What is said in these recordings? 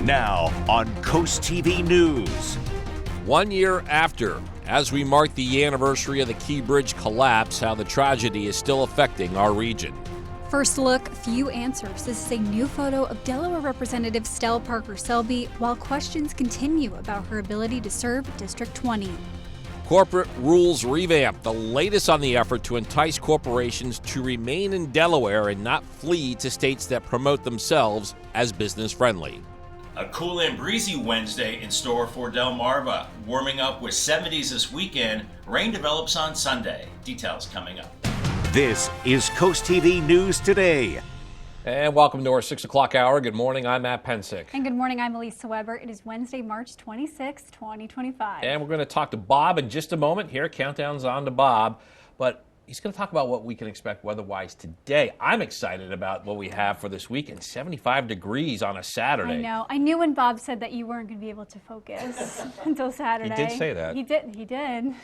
Now on Coast TV News. 1 year after, as we mark the anniversary of the Key Bridge collapse, how the tragedy is still affecting our region. First look, few answers. This is a new photo of Delaware Representative Stella Parker Selby, while questions continue about her ability to serve District 20. Corporate rules revamp, the latest on the effort to entice corporations to remain in Delaware and not flee to states that promote themselves as business friendly. A cool and breezy Wednesday in store for Delmarva. Warming up with 70s this weekend. Rain develops on Sunday. Details coming up. This is Coast TV News Today. And welcome to our 6 o'clock hour. Good morning, I'm Matt Pensick. And good morning, I'm Elisa Weber. It is Wednesday, March 26, 2025. And we're going to talk to Bob in just a moment here. Countdown's on to Bob. But he's going to talk about what we can expect weather-wise today. I'm excited about what we have for this weekend. 75 degrees on a Saturday. I know. I knew when Bob said that you weren't going to be able to focus until Saturday. He did say that. He did.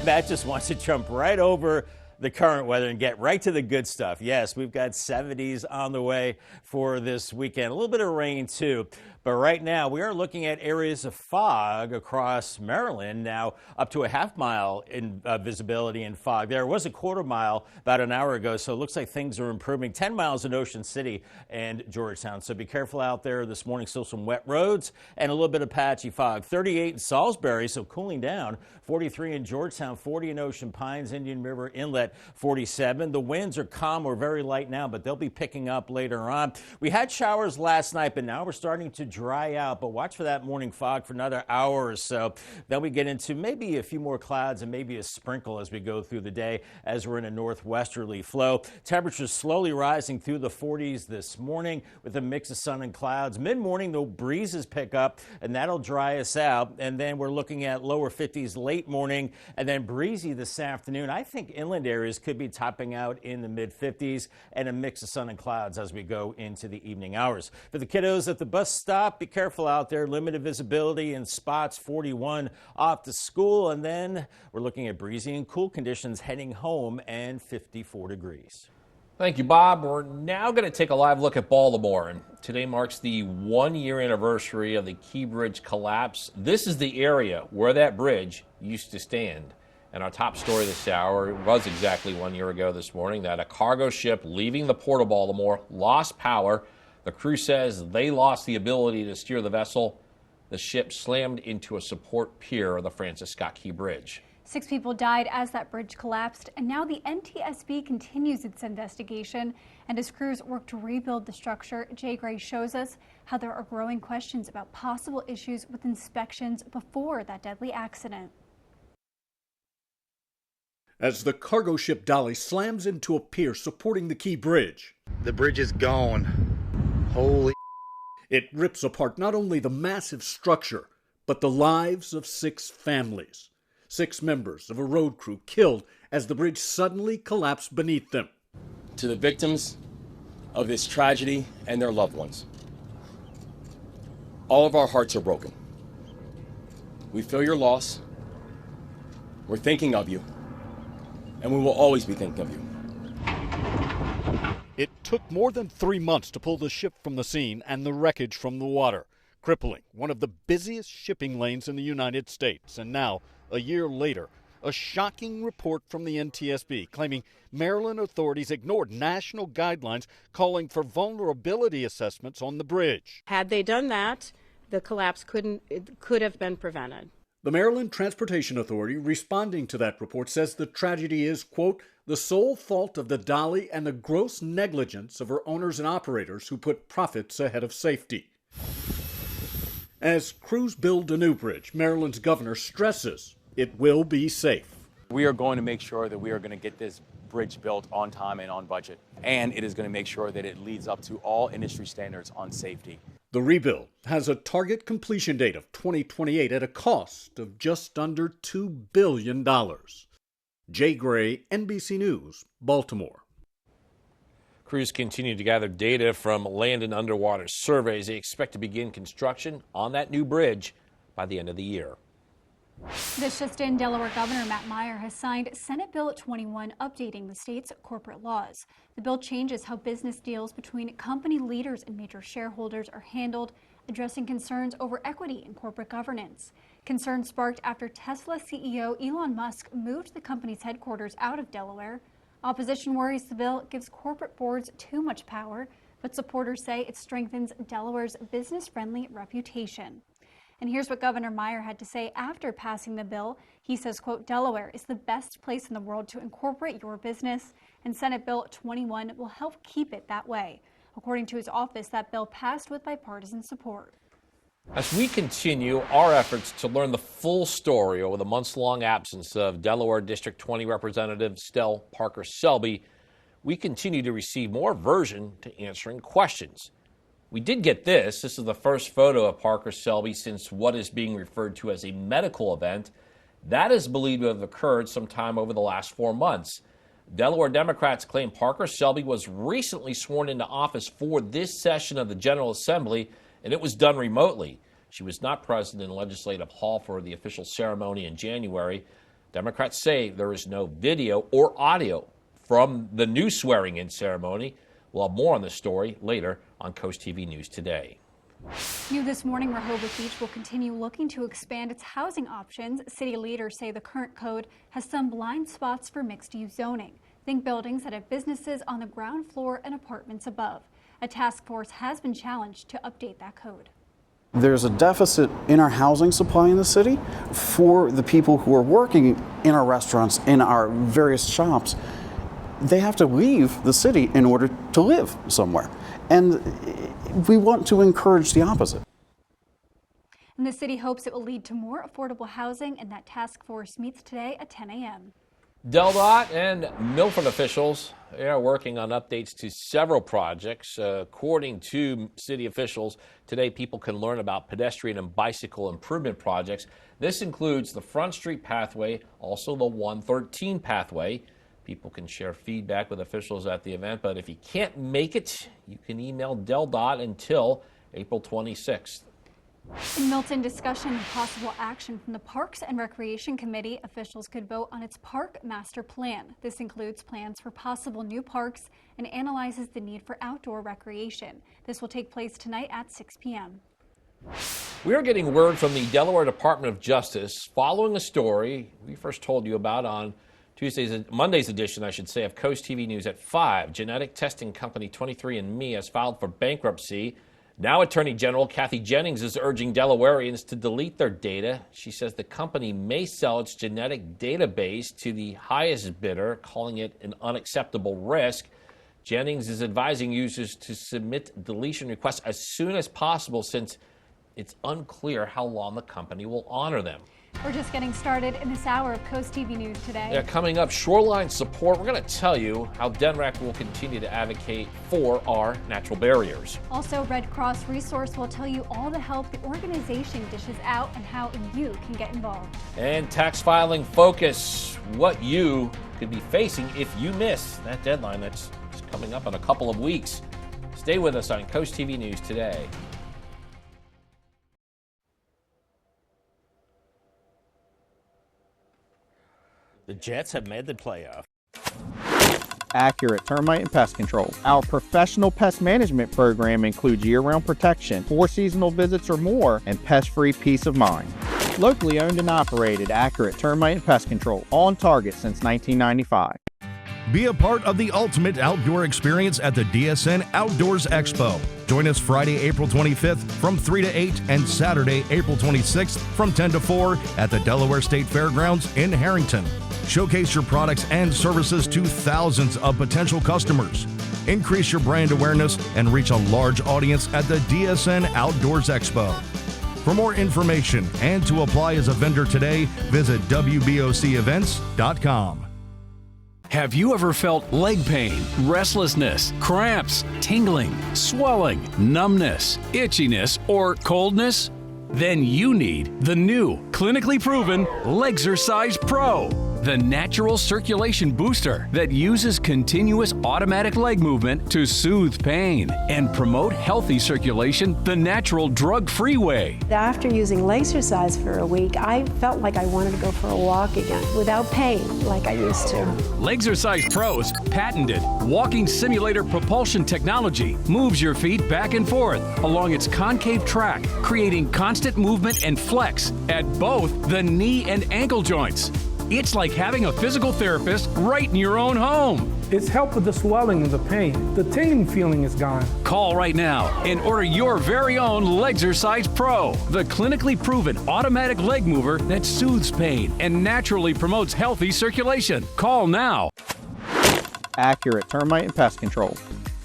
Matt just wants to jump right over the current weather and get right to the good stuff. Yes, we've got 70s on the way for this weekend. A little bit of rain, too. But right now, we are looking at areas of fog across Maryland. Now, up to a half-mile in visibility in fog. There was a quarter mile about an hour ago, so it looks like things are improving. 10 miles in Ocean City and Georgetown. So be careful out there this morning. Still some wet roads and a little bit of patchy fog. 38 in Salisbury, so cooling down. 43 in Georgetown, 40 in Ocean Pines, Indian River Inlet, 47. The winds are calm or very light now, but they'll be picking up later on. We had showers last night, but now we're starting to dry out, but watch for that morning fog for another hour or so. Then we get into maybe a few more clouds and maybe a sprinkle as we go through the day as we're in a northwesterly flow. Temperatures slowly rising through the 40s this morning with a mix of sun and clouds. Mid-morning, the breezes pick up and that'll dry us out. And then we're looking at lower 50s late morning and then breezy this afternoon. I think inland areas could be topping out in the mid-50s and a mix of sun and clouds as we go into the evening hours. For the kiddos at the bus stop, be careful out there. Limited visibility in spots. 41 off to school. And then we're looking at breezy and cool conditions heading home and 54 degrees. Thank you, Bob. We're now going to take a live look at Baltimore. And today marks the 1 year anniversary of the Key Bridge collapse. This is the area where that bridge used to stand. And our top story this hour was exactly 1 year ago this morning that a cargo ship leaving the port of Baltimore lost power. The crew says they lost the ability to steer the vessel. The ship slammed into a support pier of the Francis Scott Key Bridge. 6 people died as that bridge collapsed, and now the NTSB continues its investigation. And as crews work to rebuild the structure, Jay Gray shows us how there are growing questions about possible issues with inspections before that deadly accident. As the cargo ship Dolly slams into a pier supporting the Key Bridge. The bridge is gone. Holy. It rips apart not only the massive structure, but the lives of 6 families. 6 members of a road crew killed as the bridge suddenly collapsed beneath them. To the victims of this tragedy and their loved ones, all of our hearts are broken. We feel your loss. We're thinking of you. And we will always be thinking of you. It took more than 3 months to pull the ship from the scene and the wreckage from the water, crippling one of the busiest shipping lanes in the United States. And now, a year later, a shocking report from the NTSB claiming Maryland authorities ignored national guidelines calling for vulnerability assessments on the bridge. Had they done that, the collapse could have been prevented. The Maryland Transportation Authority, responding to that report, says the tragedy is, quote, the sole fault of the Dolly and the gross negligence of her owners and operators who put profits ahead of safety. As crews build a new bridge, Maryland's governor stresses it will be safe. We are going to make sure that we are going to get this bridge built on time and on budget. And it is going to make sure that it leads up to all industry standards on safety. The rebuild has a target completion date of 2028 at a cost of just under $2 billion. Jay Gray, NBC News, Baltimore. Crews continue to gather data from land and underwater surveys. They expect to begin construction on that new bridge by the end of the year. This just in, Delaware Governor Matt Meyer has signed Senate Bill 21 updating the state's corporate laws. The bill changes how business deals between company leaders and major shareholders are handled, addressing concerns over equity in corporate governance. Concerns sparked after Tesla CEO Elon Musk moved the company's headquarters out of Delaware. Opposition worries the bill gives corporate boards too much power, but supporters say it strengthens Delaware's business-friendly reputation. And here's what Governor Meyer had to say after passing the bill. He says, quote, Delaware is the best place in the world to incorporate your business, and Senate Bill 21 will help keep it that way. According to his office, that bill passed with bipartisan support. As we continue our efforts to learn the full story over the months-long absence of Delaware District 20 Representative Stell Parker-Selby, we continue to receive more aversion to answering questions. We did get this. This is the first photo of Parker-Selby since what is being referred to as a medical event. That is believed to have occurred sometime over the last 4 months. Delaware Democrats claim Parker-Selby was recently sworn into office for this session of the General Assembly, and it was done remotely. She was not present in Legislative Hall for the official ceremony in January. Democrats say there is no video or audio from the new swearing-in ceremony. We'll have more on this story later on CoastTV News Today. New this morning, Rehoboth Beach will continue looking to expand its housing options. City leaders say the current code has some blind spots for mixed-use zoning. Think buildings that have businesses on the ground floor and apartments above. A task force has been challenged to update that code. There's a deficit in our housing supply in the city for the people who are working in our restaurants, in our various shops. They have to leave the city in order to live somewhere. And we want to encourage the opposite. And the city hopes it will lead to more affordable housing, and that task force meets today at 10 a.m. DelDOT and Milford officials are working on updates to several projects. According to city officials, today people can learn about pedestrian and bicycle improvement projects. This includes the Front Street pathway, also the 113 pathway. People can share feedback with officials at the event, but if you can't make it, you can email DelDOT until April 26th. In Milton, discussion and possible action from the Parks and Recreation Committee. Officials could vote on its park master plan. This includes plans for possible new parks and analyzes the need for outdoor recreation. This will take place tonight at 6 p.m. We are getting word from the Delaware Department of Justice following a story we first told you about on Monday's edition, of CoastTV News at 5. Genetic testing company 23andMe has filed for bankruptcy. Now Attorney General Kathy Jennings is urging Delawareans to delete their data. She says the company may sell its genetic database to the highest bidder, calling it an unacceptable risk. Jennings is advising users to submit deletion requests as soon as possible since it's unclear how long the company will honor them. We're just getting started in this hour of CoastTV News Today. Yeah, coming up, shoreline support. We're going to tell you how DENREC will continue to advocate for our natural barriers. Also, Red Cross Resource will tell you all the help the organization dishes out and how you can get involved. And tax filing focus, what you could be facing if you miss that deadline that's coming up in a couple of weeks. Stay with us on CoastTV News Today. The Jets have made the playoff. Accurate termite and pest control. Our professional pest management program includes year-round protection, 4 seasonal visits or more, and pest-free peace of mind. Locally owned and operated, Accurate Termite and Pest Control, on target since 1995. Be a part of the ultimate outdoor experience at the DSN Outdoors Expo. Join us Friday, April 25th from 3 to 8 and Saturday, April 26th from 10 to 4 at the Delaware State Fairgrounds in Harrington. Showcase your products and services to thousands of potential customers. Increase your brand awareness and reach a large audience at the DSN Outdoors Expo. For more information and to apply as a vendor today, visit WBOCEvents.com. Have you ever felt leg pain, restlessness, cramps, tingling, swelling, numbness, itchiness, or coldness? Then you need the new, clinically proven Legzercise Pro. the natural circulation booster that uses continuous automatic leg movement to soothe pain and promote healthy circulation the natural drug-free way. After using Lasercise for a week, I felt like I wanted to go for a walk again without pain like I used to. Lasercise Pro's patented walking simulator propulsion technology moves your feet back and forth along its concave track, creating constant movement and flex at both the knee and ankle joints. It's like having a physical therapist right in your own home. It's helped with the swelling and the pain. The tingling feeling is gone. Call right now and order your very own Lasercise Pro, the clinically proven automatic leg mover that soothes pain and naturally promotes healthy circulation. Call now. Accurate termite and pest control.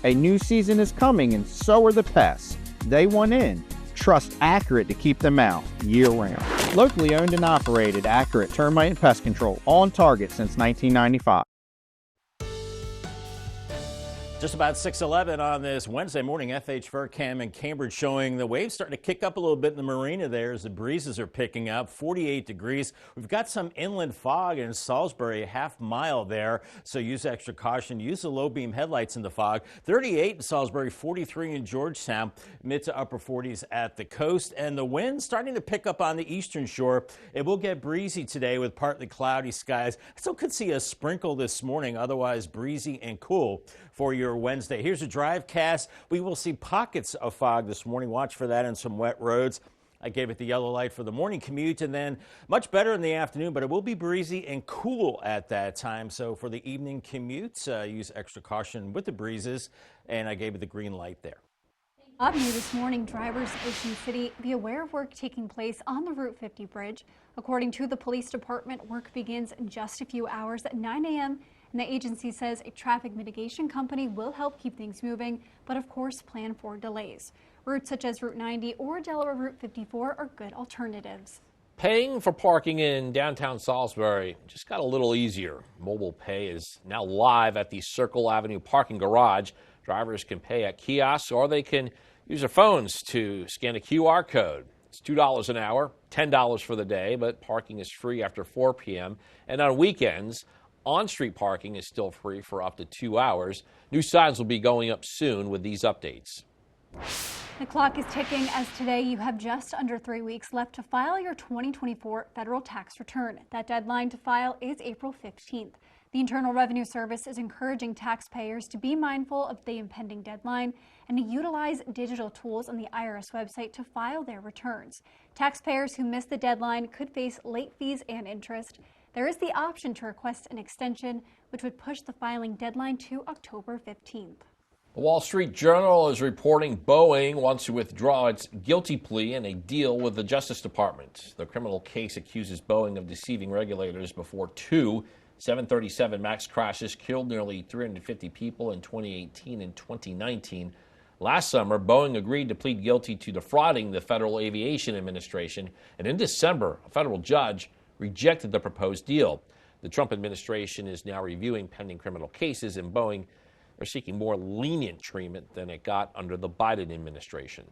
A new season is coming and so are the pests. They want in. Trust Accurate to keep them out year-round. Locally owned and operated, Accurate Termite and Pest Control, on target since 1995. Just about 6:11 on this Wednesday morning. FH Furcam in Cambridge showing the waves starting to kick up a little bit in the marina there as the breezes are picking up. 48 degrees. We've got some inland fog in Salisbury, a half mile there, so use extra caution. Use the low beam headlights in the fog. 38 in Salisbury, 43 in Georgetown, mid to upper 40s at the coast. And the wind starting to pick up on the eastern shore. It will get breezy today with partly cloudy skies. I still could see a sprinkle this morning, otherwise breezy and cool for your Wednesday. Here's a drive cast. We will see pockets of fog this morning. Watch for that and some wet roads. I gave it the yellow light for the morning commute, and then much better in the afternoon, but it will be breezy and cool at that time. So for the evening commute, use extra caution with the breezes, and I gave it the green light there. Up new this morning, drivers in Ocean City be aware of work taking place on the Route 50 bridge. According to the police department, work begins in just a few hours at 9 a.m. And the agency says a traffic mitigation company will help keep things moving, but of course plan for delays. Routes such as Route 90 or Delaware Route 54 are good alternatives. Paying for parking in downtown Salisbury just got a little easier. Mobile Pay is now live at the Circle Avenue parking garage. Drivers can pay at kiosks or they can use their phones to scan a QR code. It's $2 an hour, $10 for the day, but parking is free after 4 p.m. And on weekends, on-street parking is still free for up to 2 hours. New signs will be going up soon with these updates. The clock is ticking as today you have just under 3 weeks left to file your 2024 federal tax return. That deadline to file is April 15th. The Internal Revenue Service is encouraging taxpayers to be mindful of the impending deadline and to utilize digital tools on the IRS website to file their returns. Taxpayers who miss the deadline could face late fees and interest. There is the option to request an extension, which would push the filing deadline to October 15th. The Wall Street Journal is reporting Boeing wants to withdraw its guilty plea in a deal with the Justice Department. The criminal case accuses Boeing of deceiving regulators before two 737 MAX crashes killed nearly 350 people in 2018 and 2019. Last summer, Boeing agreed to plead guilty to defrauding the Federal Aviation Administration, and in December, a federal judge rejected the proposed deal. The Trump administration is now reviewing pending criminal cases, and Boeing are seeking more lenient treatment than it got under the Biden administration.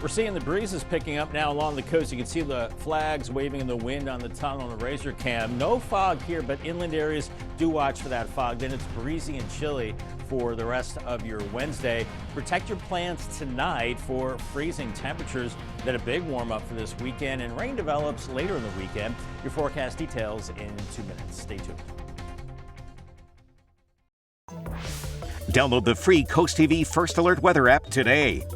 We're seeing the breezes picking up now along the coast. You can see the flags waving in the wind on the tunnel on the Razor Cam. No fog here, but inland areas do watch for that fog. Then it's breezy and chilly for the rest of your Wednesday. Protect your plants tonight for freezing temperatures. Then a big warm up for this weekend, and rain develops later in the weekend. Your forecast details in 2 minutes. Stay tuned. Download the free CoastTV First Alert weather app today.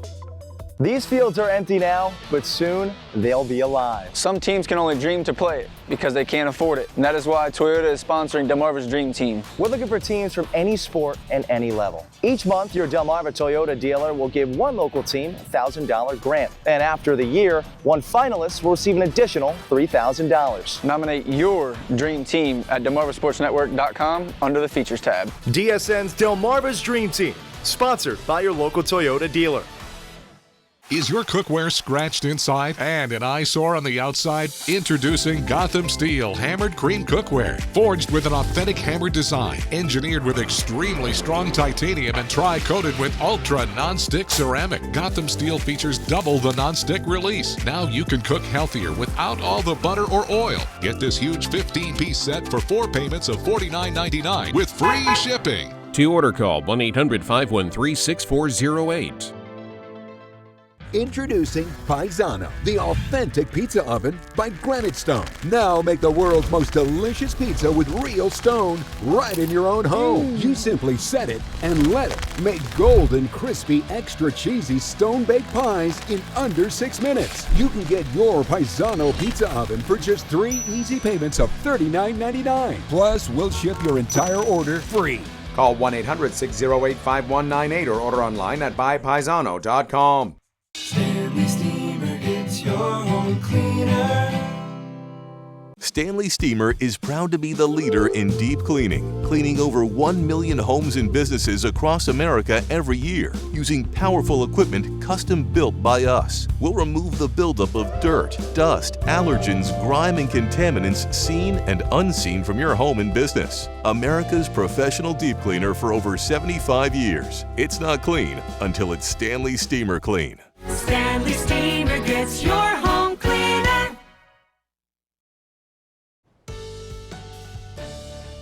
These fields are empty now, but soon they'll be alive. Some teams can only dream to play it because they can't afford it. And that is why Toyota is sponsoring Delmarva's Dream Team. We're looking for teams from any sport and any level. Each month, your Delmarva Toyota dealer will give one local team a $1,000 grant. And after the year, one finalist will receive an additional $3,000. Nominate your dream team at DelmarvaSportsNetwork.com under the Features tab. DSN's Delmarva's Dream Team, sponsored by your local Toyota dealer. Is your cookware scratched inside and an eyesore on the outside? Introducing Gotham Steel Hammered Cream Cookware. Forged with an authentic hammered design, engineered with extremely strong titanium and tri-coated with ultra non-stick ceramic. Gotham Steel features double the non-stick release. Now you can cook healthier without all the butter or oil. Get this huge 15-piece set for 4 payments of $49.99 with free shipping. To order, call 1-800-513-6408. Introducing Paisano, the authentic pizza oven by Granite Stone. Now make the world's most delicious pizza with real stone right in your own home. You simply set it and let it make golden, crispy, extra cheesy stone-baked pies in under 6 minutes. You can get your Paisano pizza oven for just 3 easy payments of $39.99. Plus, we'll ship your entire order free. Call 1-800-608-5198 or order online at buypaisano.com. Stanley Steamer gets your home cleaner. Stanley Steamer is proud to be the leader in deep cleaning, cleaning over 1 million homes and businesses across America every year. Using powerful equipment custom built by us, we'll remove the buildup of dirt, dust, allergens, grime, and contaminants seen and unseen from your home and business. America's professional deep cleaner for over 75 years. It's not clean until it's Stanley Steamer Clean. Stanley Steamer gets your home cleaner.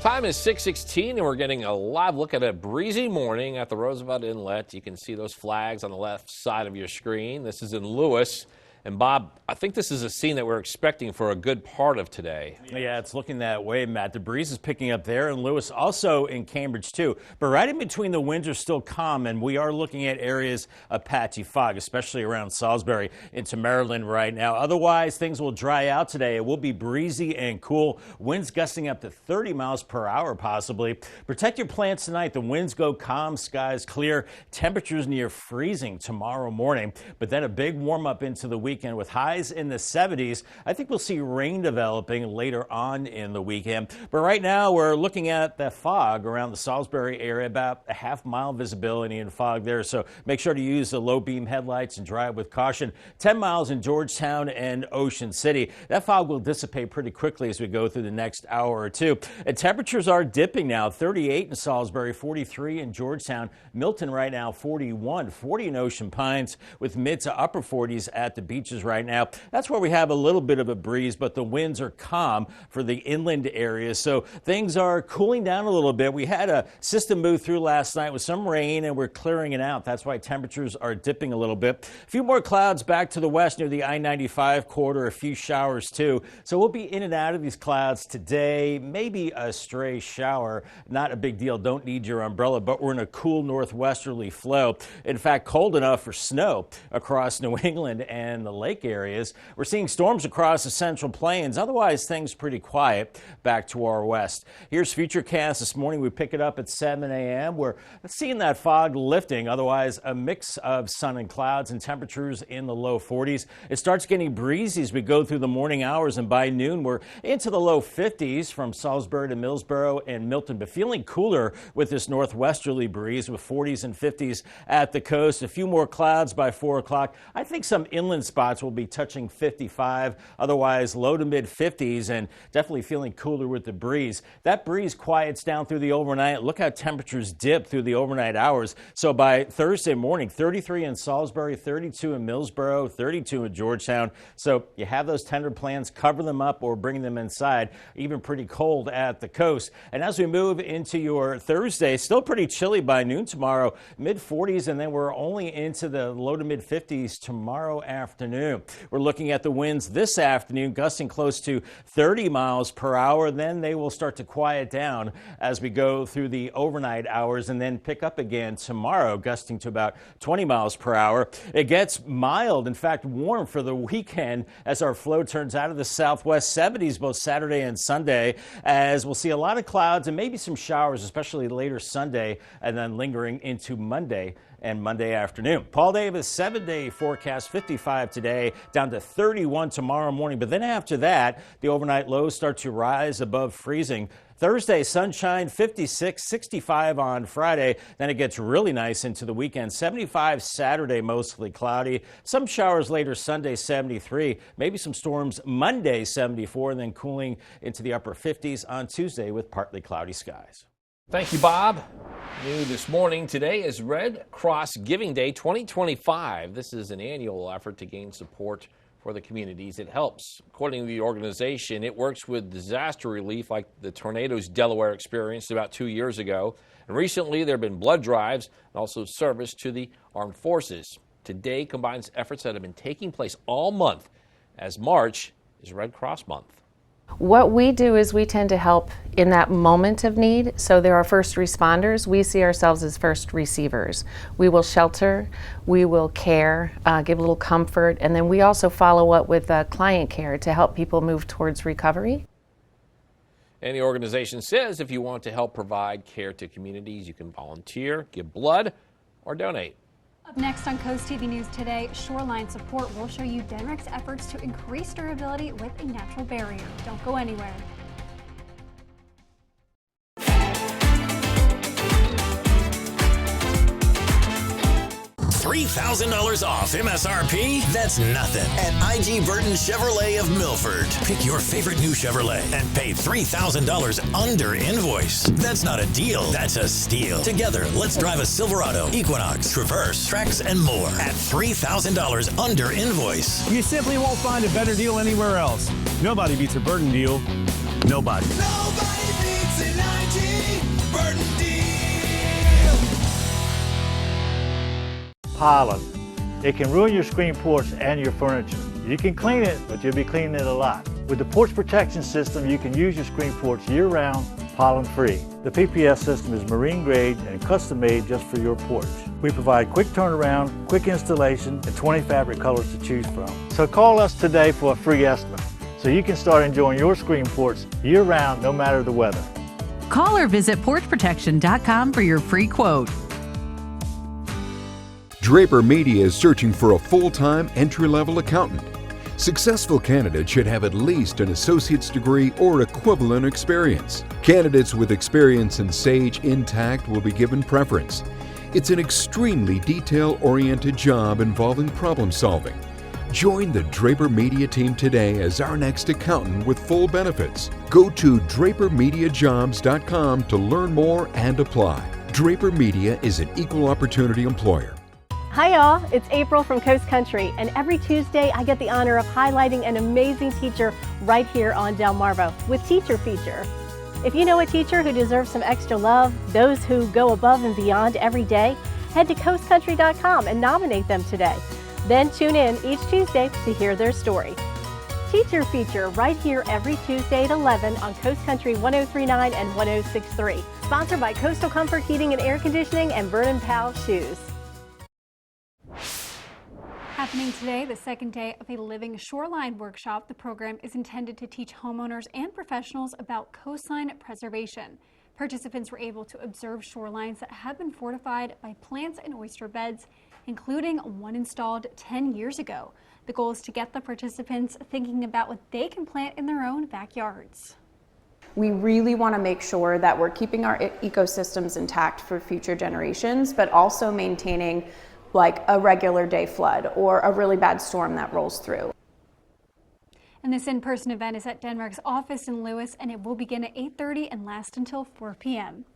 Time is 6:16, and we're getting a live look at a breezy morning at the Roosevelt Inlet. You can see those flags on the left side of your screen. This is in Lewis. And Bob, I think this is a scene that we're expecting for a good part of today. Yeah, it's looking that way, Matt. The breeze is picking up there, and Lewis also in Cambridge, too. But right in between, the winds are still calm, and we are looking at areas of patchy fog, especially around Salisbury into Maryland right now. Otherwise, things will dry out today. It will be breezy and cool. Winds gusting up to 30 miles per hour, possibly. Protect your plants tonight. The winds go calm, skies clear, temperatures near freezing tomorrow morning. But then a big warm-up into the weekend with highs in the 70s. I think we'll see rain developing later on in the weekend. But right now, we're looking at the fog around the Salisbury area, about a half-mile visibility in fog there. So make sure to use the low-beam headlights and drive with caution. 10 miles in Georgetown and Ocean City. That fog will dissipate pretty quickly as we go through the next hour or two. And temperatures are dipping now. 38 in Salisbury, 43 in Georgetown. Milton right now, 41, 40 in Ocean Pines, with mid to upper 40s at the beaches right now. That's where we have a little bit of a breeze, but the winds are calm for the inland areas. So things are cooling down a little bit. We had a system move through last night with some rain, and we're clearing it out. That's why temperatures are dipping a little bit. A few more clouds back to the west near the I-95 corridor, a few showers too. So we'll be in and out of these clouds today. Maybe a stray shower. Not a big deal. Don't need your umbrella, but we're in a cool northwesterly flow. In fact, cold enough for snow across New England and the lake areas. We're seeing storms across the Central Plains. Otherwise, things pretty quiet back to our west. Here's Futurecast this morning. We pick it up at 7 a.m. We're seeing that fog lifting. Otherwise, a mix of sun and clouds and temperatures in the low 40s. It starts getting breezy as we go through the morning hours, and by noon, we're into the low 50s from Salisbury to Millsboro and Milton, but feeling cooler with this northwesterly breeze with 40s and 50s at the coast. A few more clouds by 4 o'clock. I think some inland spots will be touching 55, otherwise low to mid 50s, and definitely feeling cooler with the breeze. That breeze quiets down through the overnight. Look how temperatures dip through the overnight hours. So by Thursday morning, 33 in Salisbury, 32 in Millsboro, 32 in Georgetown. So you have those tender plants, cover them up or bring them inside. Even pretty cold at the coast. And as we move into your Thursday, still pretty chilly by noon tomorrow, mid 40s, and then we're only into the low to mid 50s tomorrow afternoon. We're looking at the winds this afternoon, gusting close to 30 miles per hour. Then they will start to quiet down as we go through the overnight hours and then pick up again tomorrow, gusting to about 20 miles per hour. It gets mild, in fact, warm for the weekend as our flow turns out of the southwest 70s both Saturday and Sunday, as we'll see a lot of clouds and maybe some showers, especially later Sunday, and then lingering into Monday and Monday afternoon. Paul Davis, 7-day forecast, 55 today, down to 31 tomorrow morning. But then after that, the overnight lows start to rise above freezing. Thursday, sunshine, 56, 65 on Friday. Then it gets really nice into the weekend. 75 Saturday, mostly cloudy. Some showers later Sunday, 73. Maybe some storms Monday, 74, and then cooling into the upper 50s on Tuesday with partly cloudy skies. Thank you, Bob. New this morning, today is Red Cross Giving Day 2025. This is an annual effort to gain support for the communities it helps. According to the organization, it works with disaster relief like the tornadoes Delaware experienced about 2 years ago. And recently, there have been blood drives and also service to the armed forces. Today combines efforts that have been taking place all month, as March is Red Cross Month. What we do is we tend to help in that moment of need. So there are first responders. We see ourselves as first receivers. We will shelter, we will care, give a little comfort, and then we also follow up with client care to help people move towards recovery. And the organization says if you want to help provide care to communities, you can volunteer, give blood, or donate. Up next on Coast TV News today, Shoreline Support will show you Denrick's efforts to increase durability with a natural barrier. Don't go anywhere. $3,000 off MSRP? That's nothing at IG Burton Chevrolet of Milford. Pick your favorite new Chevrolet and pay $3,000 under invoice. That's not a deal, that's a steal. Together, let's drive a Silverado, Equinox, Traverse, Trax, and more at $3,000 under invoice. You simply won't find a better deal anywhere else. Nobody beats a Burton deal. Nobody. Nobody beats an IG Burton deal. Pollen. It can ruin your screen porch and your furniture. You can clean it, but you'll be cleaning it a lot. With the porch protection system, you can use your screen porch year-round, pollen-free. The PPS system is marine grade and custom-made just for your porch. We provide quick turnaround, quick installation, and 20 fabric colors to choose from. So call us today for a free estimate, so you can start enjoying your screen porch year-round, no matter the weather. Call or visit porchprotection.com for your free quote. Draper Media is searching for a full-time entry-level accountant. Successful candidates should have at least an associate's degree or equivalent experience. Candidates with experience in Sage Intacct will be given preference. It's an extremely detail-oriented job involving problem-solving. Join the Draper Media team today as our next accountant with full benefits. Go to drapermediajobs.com to learn more and apply. Draper Media is an equal opportunity employer. Hi y'all, it's April from Coast Country, and every Tuesday I get the honor of highlighting an amazing teacher right here on Delmarva with Teacher Feature. If you know a teacher who deserves some extra love, those who go above and beyond every day, head to coastcountry.com and nominate them today. Then tune in each Tuesday to hear their story. Teacher Feature right here every Tuesday at 11 on Coast Country 103.9 and 106.3. Sponsored by Coastal Comfort Heating and Air Conditioning and Vernon Powell Shoes. Happening today, the second day of a Living Shoreline workshop. The program is intended to teach homeowners and professionals about coastline preservation. Participants were able to observe shorelines that have been fortified by plants and oyster beds, including one installed 10 years ago. The goal is to get the participants thinking about what they can plant in their own backyards. We really want to make sure that we're keeping our ecosystems intact for future generations, but also maintaining like a regular day flood or a really bad storm that rolls through. And this in-person event is at Denmark's office in Lewis, and it will begin at 8:30 and last until 4 p.m.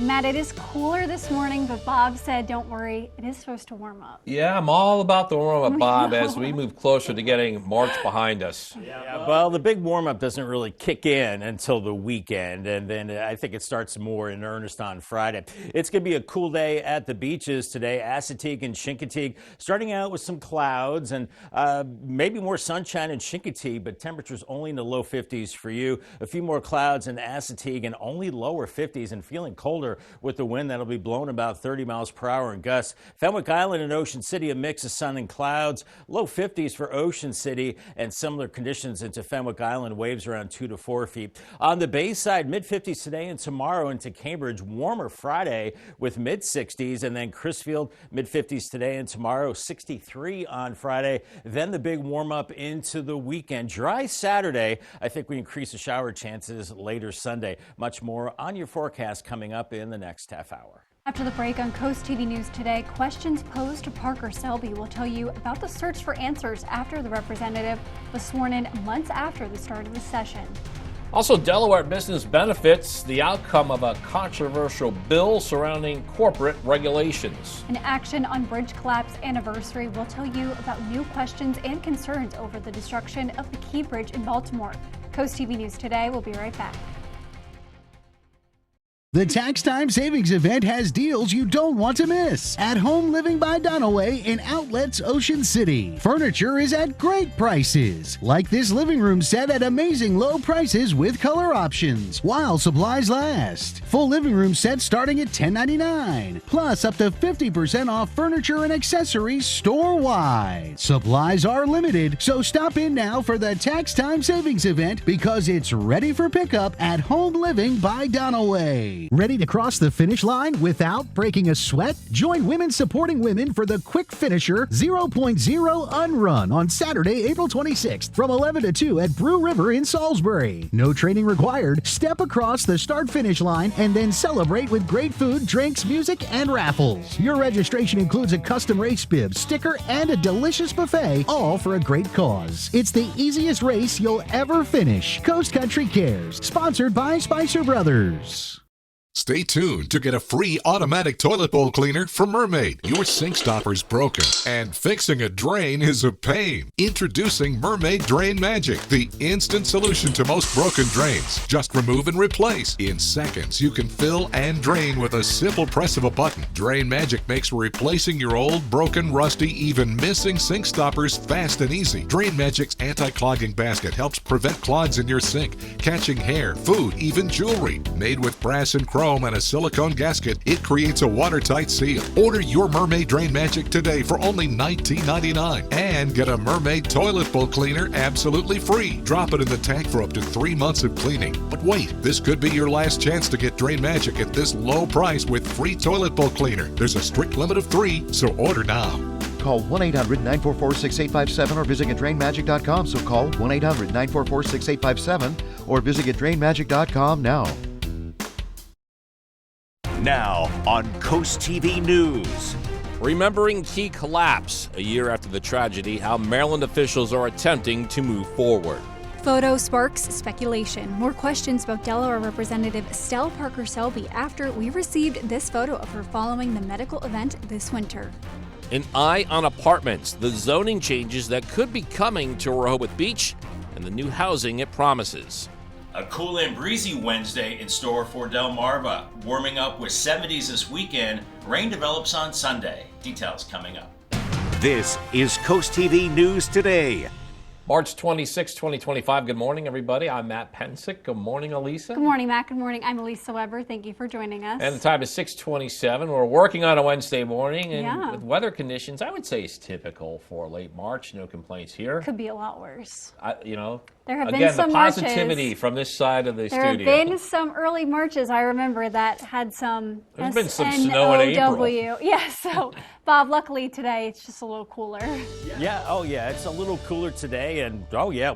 Matt, it is cooler this morning, but Bob said, don't worry, it is supposed to warm up. Yeah, I'm all about the warm-up, Bob, as we move closer to getting March behind us. Yeah, well, the big warm-up doesn't really kick in until the weekend, and then I think it starts more in earnest on Friday. It's going to be a cool day at the beaches today, Assateague and Chincoteague, starting out with some clouds and maybe more sunshine in Chincoteague, but temperatures only in the low 50s for you. A few more clouds in Assateague and only lower 50s and feeling colder cooler with the wind that'll be blowing about 30 miles per hour in gusts. Fenwick Island and Ocean City, a mix of sun and clouds. Low 50s for Ocean City, and similar conditions into Fenwick Island. Waves around 2 to 4 feet. On the bay side, mid-50s today and tomorrow into Cambridge. Warmer Friday with mid-60s, and then Crisfield, mid-50s today and tomorrow. 63 on Friday. Then the big warm-up into the weekend. Dry Saturday. I think we increase the shower chances later Sunday. Much more on your forecast coming up in the next half hour. After the break on Coast TV News today, questions posed to Parker Selby will tell you about the search for answers after the representative was sworn in months after the start of the session. Also, Delaware business benefits, the outcome of a controversial bill surrounding corporate regulations. An action on bridge collapse anniversary will tell you about new questions and concerns over the destruction of the Key Bridge in Baltimore. Coast TV News today. We'll be right back. The Tax Time Savings Event has deals you don't want to miss at Home Living by Dunaway in Outlets Ocean City. Furniture is at great prices, like this living room set at amazing low prices with color options while supplies last. Full living room set starting at $10.99, plus up to 50% off furniture and accessories store-wide. Supplies are limited, so stop in now for the Tax Time Savings Event because it's ready for pickup at Home Living by Dunaway. Ready to cross the finish line without breaking a sweat? Join Women Supporting Women for the Quick Finisher 0.0 Unrun on Saturday, April 26th from 11 to 2 at Brew River in Salisbury. No training required. Step across the start-finish line and then celebrate with great food, drinks, music, and raffles. Your registration includes a custom race bib, sticker, and a delicious buffet, all for a great cause. It's the easiest race you'll ever finish. Coast Country Cares, sponsored by Spicer Brothers. Stay tuned to get a free automatic toilet bowl cleaner from Mermaid. Your sink stopper's broken, and fixing a drain is a pain. Introducing Mermaid Drain Magic, the instant solution to most broken drains. Just remove and replace. In seconds, you can fill and drain with a simple press of a button. Drain Magic makes replacing your old, broken, rusty, even missing sink stoppers fast and easy. Drain Magic's anti-clogging basket helps prevent clogs in your sink, catching hair, food, even jewelry. Made with brass and chrome and a silicone gasket, it creates a watertight seal. Order your Mermaid Drain Magic today for only $19.99 and get a Mermaid toilet bowl cleaner absolutely free. Drop it in the tank for up to 3 months of cleaning. But wait, this could be your last chance to get Drain Magic at this low price with free toilet bowl cleaner. There's a strict limit of 3, so order now. Call 1-800-944-6857 or visit GetDrainMagic.com. So call 1-800-944-6857 or visit GetDrainMagic.com now. Now on Coast TV News. Remembering Key collapse a year after the tragedy, how Maryland officials are attempting to move forward. Photo sparks speculation. More questions about Delaware Representative Estelle Parker Selby after we received this photo of her following the medical event this winter. An eye on apartments, the zoning changes that could be coming to Rehoboth Beach, and the new housing it promises. A cool and breezy Wednesday in store for Delmarva. Warming up with 70s this weekend. Rain develops on Sunday. Details coming up. This is Coast TV News Today. March 26, 2025. Good morning, everybody. I'm Matt Pensick. Good morning, Elisa. Good morning, Matt. Good morning. I'm Elisa Weber. Thank you for joining us. And the time is 6:27. We're working on a Wednesday morning, and with weather conditions, I would say is typical for late March. No complaints here. Could be a lot worse. There have been some the positivity marches from this side of the There studio. have been some early marches, I remember, that had some There's been some snow in April. Yeah, so, Bob, luckily today it's just a little cooler. Yeah, it's a little cooler today, and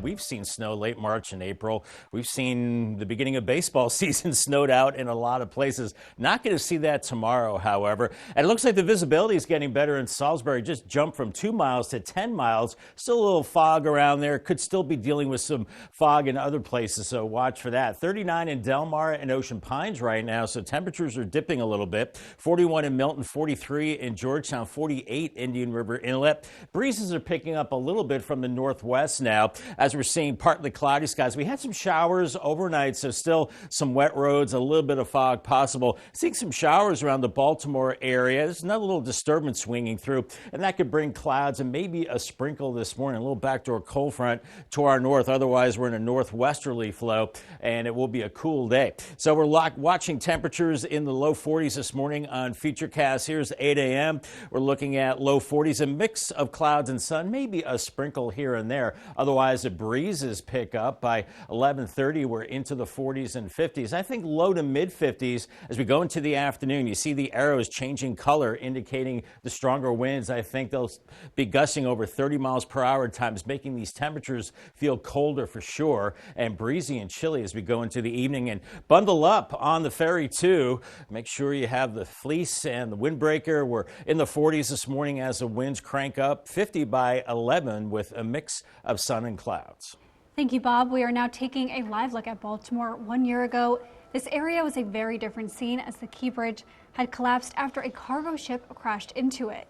we've seen snow late March and April. We've seen the beginning of baseball season snowed out in a lot of places. Not going to see that tomorrow, however. And it looks like the visibility is getting better in Salisbury. Just jumped from 2 miles to 10 miles. Still a little fog around there. Could still be dealing with some fog in other places, so watch for that. 39 in Delmarva and Ocean Pines right now, so temperatures are dipping a little bit. 41 in Milton, 43 in Georgetown. around 48 Indian River Inlet. Breezes are picking up a little bit from the northwest now as we're seeing partly cloudy skies. We had some showers overnight, so still some wet roads, a little bit of fog possible. Seeing some showers around the Baltimore area. There's another little disturbance swinging through, and that could bring clouds and maybe a sprinkle this morning. A little backdoor cold front to our north. Otherwise, we're in a northwesterly flow, and it will be a cool day. So we're watching temperatures in the low 40s this morning on Featurecast. Here's 8 a.m. We're looking at low 40s, a mix of clouds and sun, maybe a sprinkle here and there. Otherwise, the breezes pick up. By 11:30, we're into the 40s and 50s. I think low to mid 50s as we go into the afternoon. You see the arrows changing color, indicating the stronger winds. I think they'll be gusting over 30 miles per hour at times, making these temperatures feel colder for sure, and breezy and chilly as we go into the evening. And bundle up on the ferry too. Make sure you have the fleece and the windbreaker. We're in the 40s this morning as the winds crank up, 50 by 11 with a mix of sun and clouds. Thank you, Bob. We are now taking a live look at Baltimore. 1 year ago, this area was a very different scene as the Key Bridge had collapsed after a cargo ship crashed into it.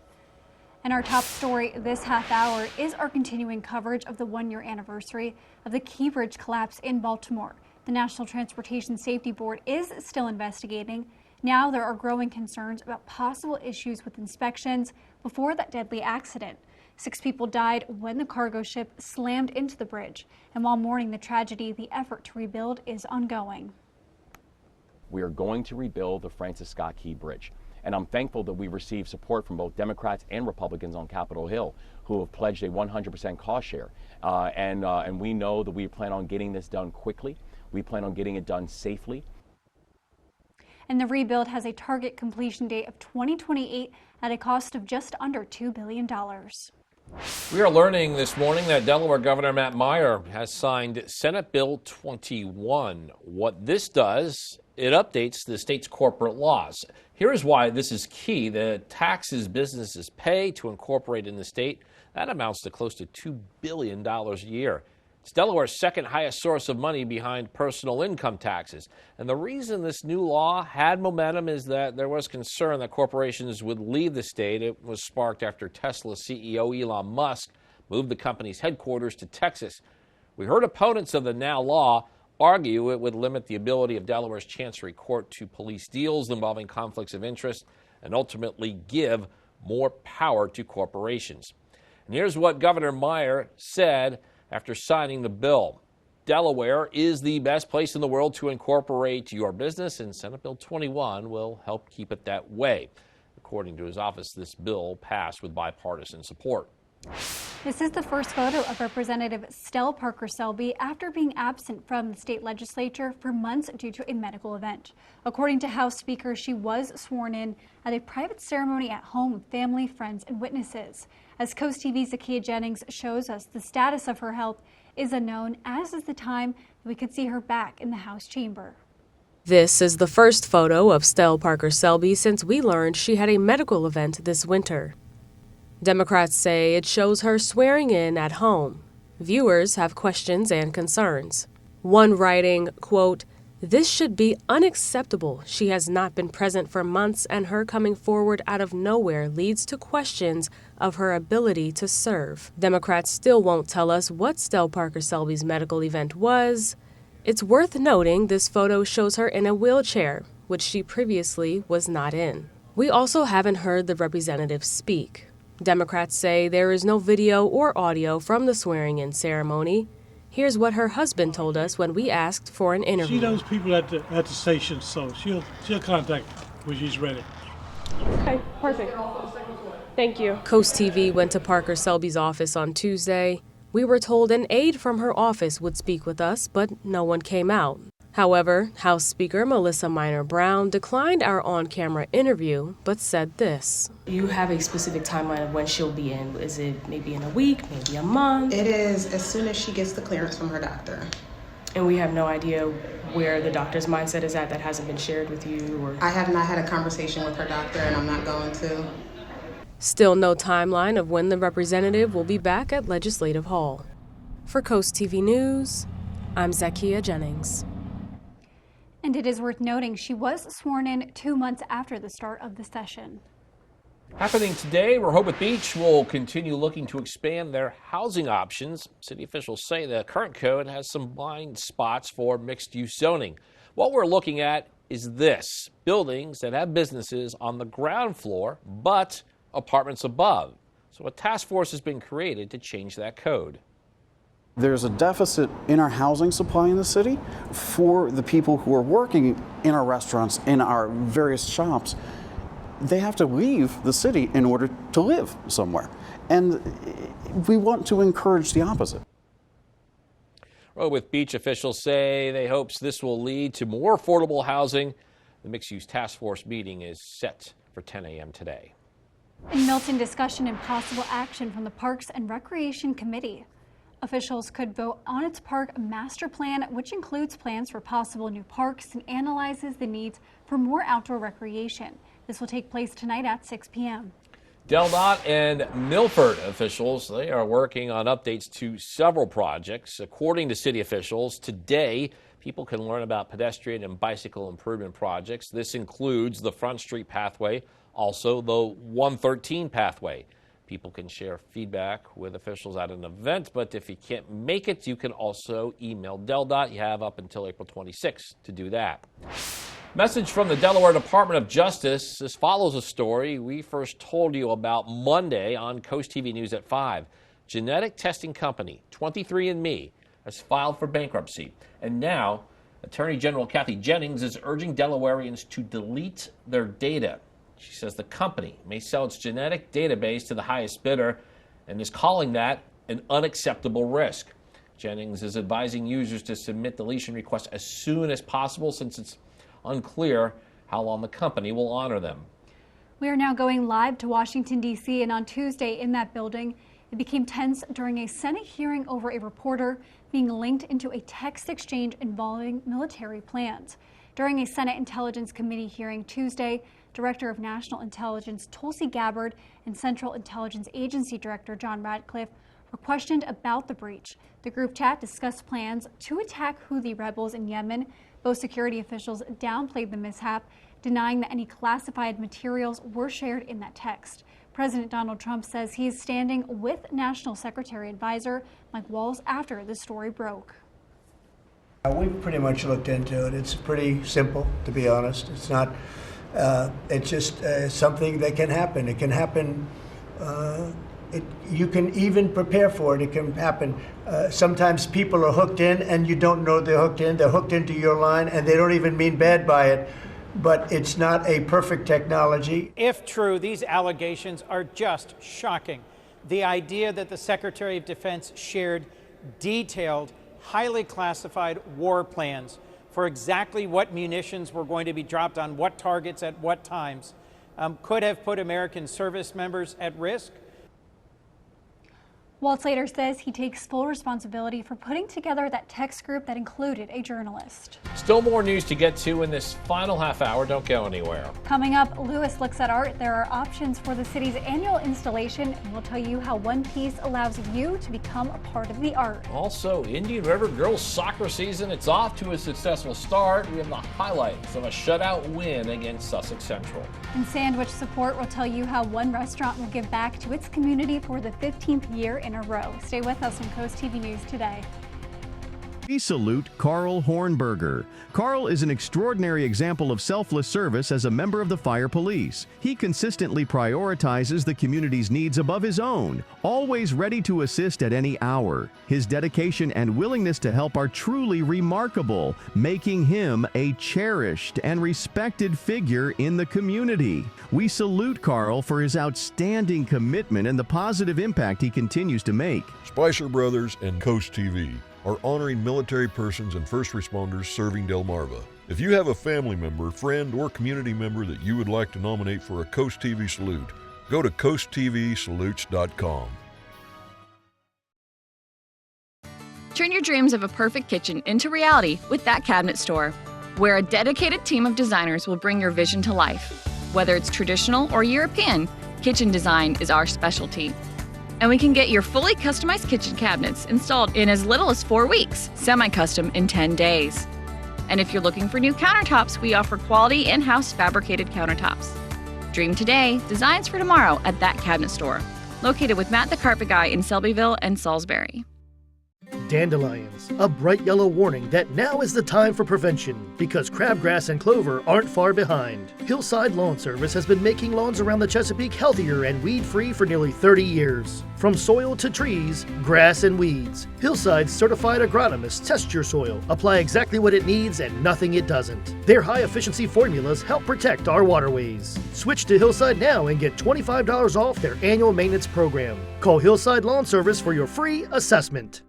And our top story this half hour is our continuing coverage of the 1 year anniversary of the Key Bridge collapse in Baltimore. The National Transportation Safety Board is still investigating. Now there are growing concerns about possible issues with inspections before that deadly accident. 6 people died when the cargo ship slammed into the bridge. And while mourning the tragedy, the effort to rebuild is ongoing. We are going to rebuild the Francis Scott Key Bridge. And I'm thankful that we received support from both Democrats and Republicans on Capitol Hill who have pledged a 100% cost share. And we know that we plan on getting this done quickly. We plan on getting it done safely. And the rebuild has a target completion date of 2028 at a cost of just under $2 billion. We are learning this morning that Delaware Governor Matt Meyer has signed Senate Bill 21. What this does, it updates the state's corporate laws. Here's why this is key. The taxes businesses pay to incorporate in the state, that amounts to close to $2 billion a year. It's Delaware's second highest source of money behind personal income taxes. And the reason this new law had momentum is that there was concern that corporations would leave the state. It was sparked after Tesla CEO Elon Musk moved the company's headquarters to Texas. We heard opponents of the now law argue it would limit the ability of Delaware's Chancery Court to police deals involving conflicts of interest and ultimately give more power to corporations. And here's what Governor Meyer said after signing the bill. Delaware is the best place in the world to incorporate your business, and Senate Bill 21 will help keep it that way. According to his office, this bill passed with bipartisan support. This is the first photo of Representative Stell Parker-Selby after being absent from the state legislature for months due to a medical event. According to House Speaker, she was sworn in at a private ceremony at home with family, friends, and witnesses. As CoastTV's Zakia Jennings shows us, the status of her health is unknown, as is the time that we could see her back in the House chamber. This is the first photo of Stell Parker-Selby since we learned she had a medical event this winter. Democrats say it shows her swearing in at home. Viewers have questions and concerns. One writing, quote, "This should be unacceptable. She has not been present for months, and her coming forward out of nowhere leads to questions of her ability to serve." Democrats still won't tell us what Stell Parker-Selby's medical event was. It's worth noting this photo shows her in a wheelchair, which she previously was not in. We also haven't heard the representative speak. Democrats say there is no video or audio from the swearing-in ceremony. Here's what her husband told us when we asked for an interview. She knows people at the station, so she'll contact when she's ready. Okay, perfect. Thank you. CoastTV went to Parker-Selby's office on Tuesday. We were told an aide from her office would speak with us, but no one came out. However, House Speaker Melissa Minor Brown declined our on-camera interview, but said this. You have a specific timeline of when she'll be in. Is it maybe in a week, maybe a month? It is as soon as she gets the clearance from her doctor. And we have no idea where the doctor's mindset is at. That hasn't been shared with you? Or I have not had a conversation with her doctor, and I'm not going to. Still no timeline of when the representative will be back at Legislative Hall. For CoastTV News, I'm Zakia Jennings. And it is worth noting she was sworn in 2 months after the start of the session. Happening today, Rehoboth Beach will continue looking to expand their housing options. City officials say the current code has some blind spots for mixed-use zoning. What we're looking at is this: buildings that have businesses on the ground floor, but apartments above. So a task force has been created to change that code. There's a deficit in our housing supply in the city for the people who are working in our restaurants, in our various shops. They have to leave the city in order to live somewhere. And we want to encourage the opposite. Rehoboth Beach officials say they hope this will lead to more affordable housing. The mixed-use task force meeting is set for 10 a.m. today. In Milton, discussion and possible action from the Parks and Recreation Committee. Officials could vote on its park master plan, which includes plans for possible new parks and analyzes the needs for more outdoor recreation. This will take place tonight at 6 p.m. Del Knott and Milford officials, they are working on updates to several projects. According to city officials, today people can learn about pedestrian and bicycle improvement projects. This includes the Front Street pathway, also the 113 pathway. People can share feedback with officials at an event, but if you can't make it, you can also email Del Knott. You have up until April 26th to do that. Message from the Delaware Department of Justice. This follows a story we first told you about Monday on CoastTV News at 5. Genetic testing company 23andMe has filed for bankruptcy. And now, Attorney General Kathy Jennings is urging Delawareans to delete their data. She says the company may sell its genetic database to the highest bidder and is calling that an unacceptable risk. Jennings is advising users to submit deletion requests as soon as possible since it's unclear how long the company will honor them. We are now going live to Washington, D.C., and on Tuesday in that building, it became tense during a Senate hearing over a reporter being linked into a text exchange involving military plans. During a Senate Intelligence Committee hearing Tuesday, Director of National Intelligence Tulsi Gabbard and Central Intelligence Agency Director John Radcliffe were questioned about the breach. The group chat discussed plans to attack Houthi rebels in Yemen. Both security officials downplayed the mishap, denying that any classified materials were shared in that text. President Donald Trump says he is standing with National Secretary Advisor Mike Waltz after the story broke. We've pretty much looked into it. It's pretty simple, to be honest. It's not, it's just something that can happen. It can happen. You can even prepare for it. It can happen. Sometimes people are hooked in and you don't know they're hooked in. They're hooked into your line and they don't even mean bad by it. But it's not a perfect technology. If true, these allegations are just shocking. The idea that the Secretary of Defense shared detailed, highly classified war plans for exactly what munitions were going to be dropped on what targets at what times could have put American service members at risk. Waltz later says he takes full responsibility for putting together that text group that included a journalist. Still more news to get to in this final half hour. Don't go anywhere. Coming up, Lewis looks at art. There are options for the city's annual installation, and we'll tell you how one piece allows you to become a part of the art. Also, Indian River girls soccer season. It's off to a successful start. We have the highlights of a shutout win against Sussex Central. In Sandwich Support, we'll tell you how one restaurant will give back to its community for the 15th year in a row. Stay with us on CoastTV News today. We salute Carl Hornberger. Carl is an extraordinary example of selfless service as a member of the fire police. He consistently prioritizes the community's needs above his own, always ready to assist at any hour. His dedication and willingness to help are truly remarkable, making him a cherished and respected figure in the community. We salute Carl for his outstanding commitment and the positive impact he continues to make. Spicer Brothers and CoastTV are honoring military persons and first responders serving Delmarva. If you have a family member, friend, or community member that you would like to nominate for a CoastTV salute, go to coasttvsalutes.com. Turn your dreams of a perfect kitchen into reality with That Cabinet Store, where a dedicated team of designers will bring your vision to life. Whether it's traditional or European, kitchen design is our specialty. And we can get your fully customized kitchen cabinets installed in as little as 4 weeks, semi-custom in 10 days. And if you're looking for new countertops, we offer quality in-house fabricated countertops. Dream today, designs for tomorrow at That Cabinet Store. Located with Matt the Carpet Guy in Selbyville and Salisbury. Dandelions, a bright yellow warning that now is the time for prevention because crabgrass and clover aren't far behind. Hillside Lawn Service has been making lawns around the Chesapeake healthier and weed-free for nearly 30 years. From soil to trees, grass and weeds, Hillside's certified agronomists test your soil, apply exactly what it needs and nothing it doesn't. Their high-efficiency formulas help protect our waterways. Switch to Hillside now and get $25 off their annual maintenance program. Call Hillside Lawn Service for your free assessment.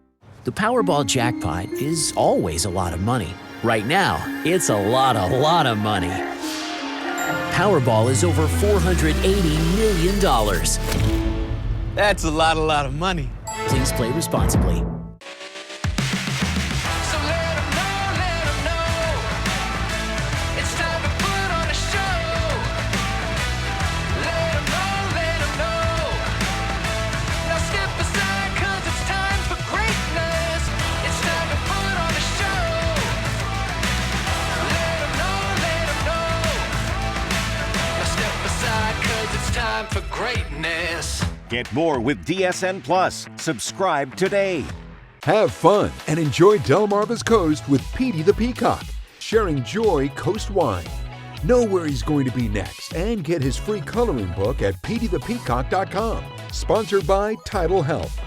The Powerball jackpot is always a lot of money. Right now, it's a lot of money. Powerball is over $480 million. That's a lot of money. Please play responsibly. For greatness. Get more with DSN Plus. Subscribe today. Have fun and enjoy Delmarva's Coast with Petey the Peacock, sharing joy coast-wide. Know where he's going to be next and get his free coloring book at peteythepeacock.com. Sponsored by Tidal Health.